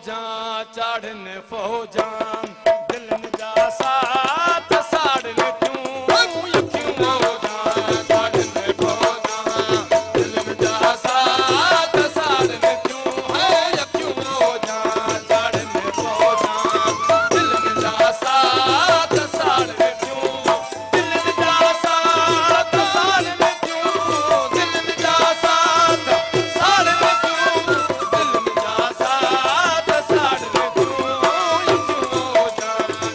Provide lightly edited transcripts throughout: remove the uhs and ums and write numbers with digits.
फौजा चढ़न फौजा दिलन जा साथ साड़न क्यों यक्यों फौजा चढ़न फौजा दिलन जा साथ साड़न क्यों यक्यों फौजा चढ़न फौजा दिलन जा साथ साड़न क्यों दिलन जा साथ साड़न क्यों दिलन जा साथ साड़न क्यों दिलन जा साथ साड़न क्यों यक्यों फौजा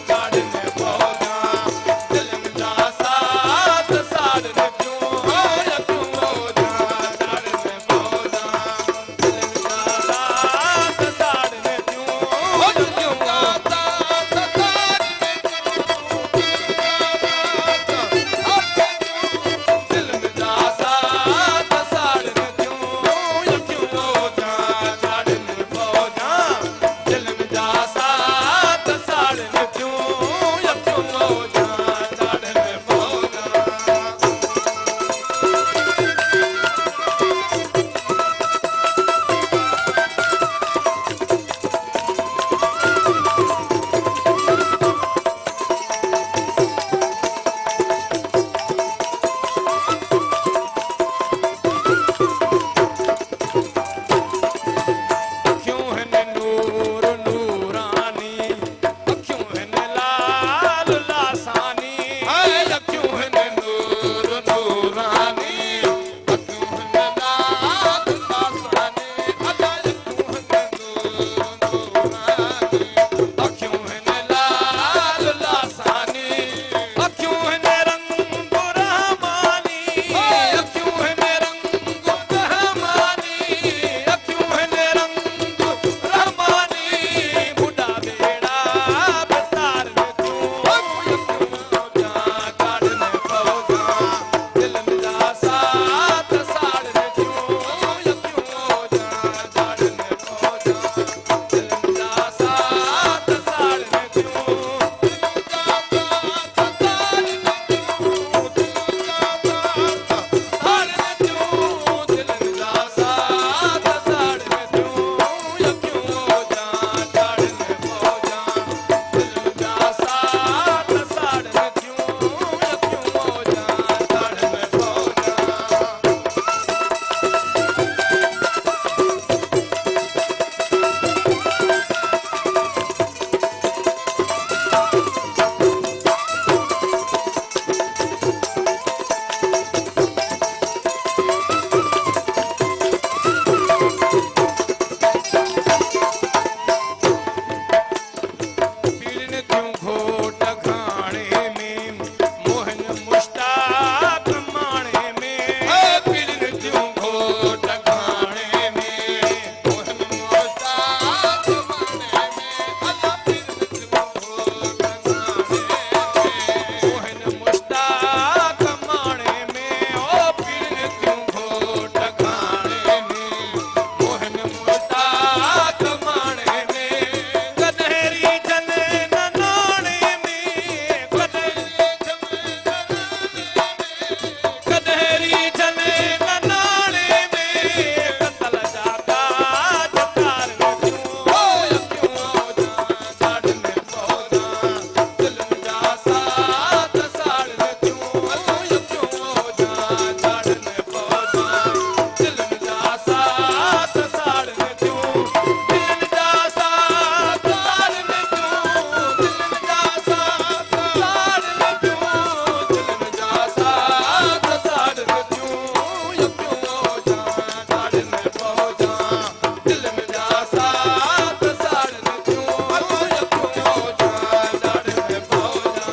चढ़न फौजा दिलन जा साथ साड़न क्यों यक्यों फौजा चढ़न फौजा दिलन जा साथ साड़न क्यों यक्यों फौजा दिलन जा साथ साड़न क्यों यक्यों फौजा चढ़न फौजा दिलन जा साथ साड़न क्यों यक्यों फौजा चढ़न फौजा अखियों हन नूर नूरानी अखियों हन लाल लासानी अखियों हन नूर नूरानी अखियों हन लाल लासानी अखियों हन लाल लासानी अखियों हन रंग रहमानी अखियों हन रंग रहमानी अखियों हन रंग रहमानी बुढ़ा बेड़ा बेतार तू यक्यों फौजा चढ़न फौजा दिलन जा साथ साड़न क्यों यक्यों फौजा चढ़न फौजा दिलन जा साथ साड़न क्यों दिलन जा साथ साड़न क्यों दिलन जा साथ साड़न क्यों यक्यों फौजा चढ़न फौजा दिलन जा साथ साड़न क्यों यक्यों फौजा चढ़न फौजा पीड़न क्यों घोट खाने में मोहन मुश्ताक माणे में पीड़न क्यों घोट खाने में मोहन मुश्ताक माणे में अल्लाह पीड़न क्यों घोट खाने में मोहन मुश्ताक माणे में ओ पीड़न क्यों घोट खाने में मोहन मुश्ताक माणे में कन्हैरी जने नाने में कन्हैरी जने नाने में कतल जाता जतार क्यों यक्यों फौजा चढ़न फौजा दिलन जा साथ साड़न क्यों यक्यों फौजा चढ़न फौजा दिलन जा साथ साड़न क्यों दिलन जा साथ साड़न क्यों दिलन जा साथ साड़न क्यों दिलन जा साथ साड़न क्यों यक्यों फौजा चढ़न फौजा दिलन जा साथ साड़न क्यों यक्यों फौजा चढ़न फौजा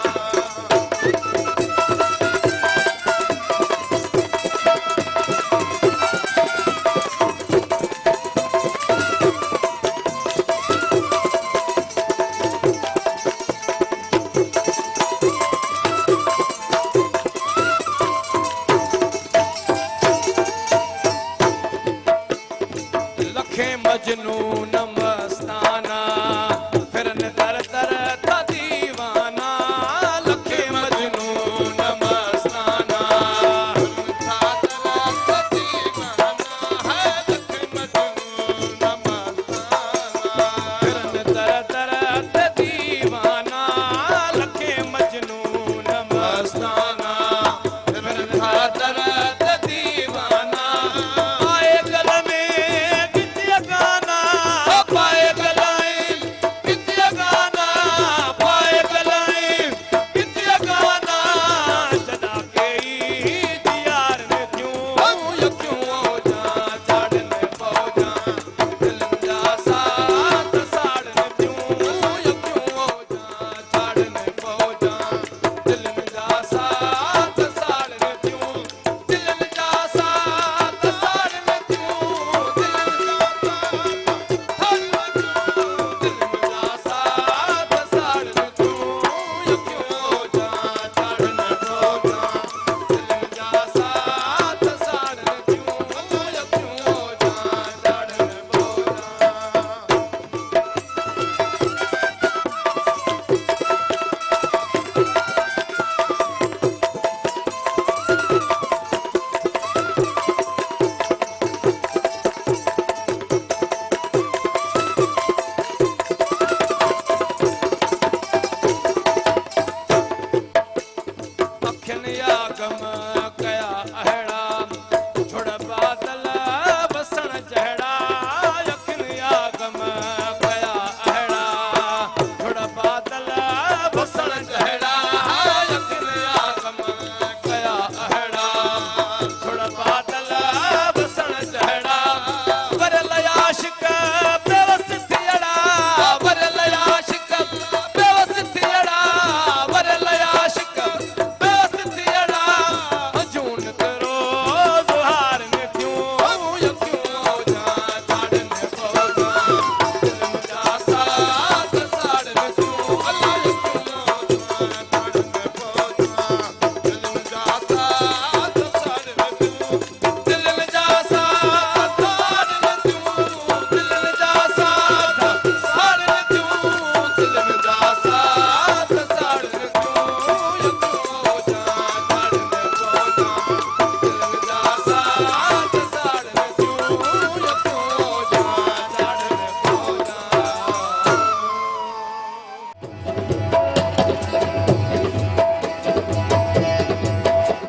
लखे मजनू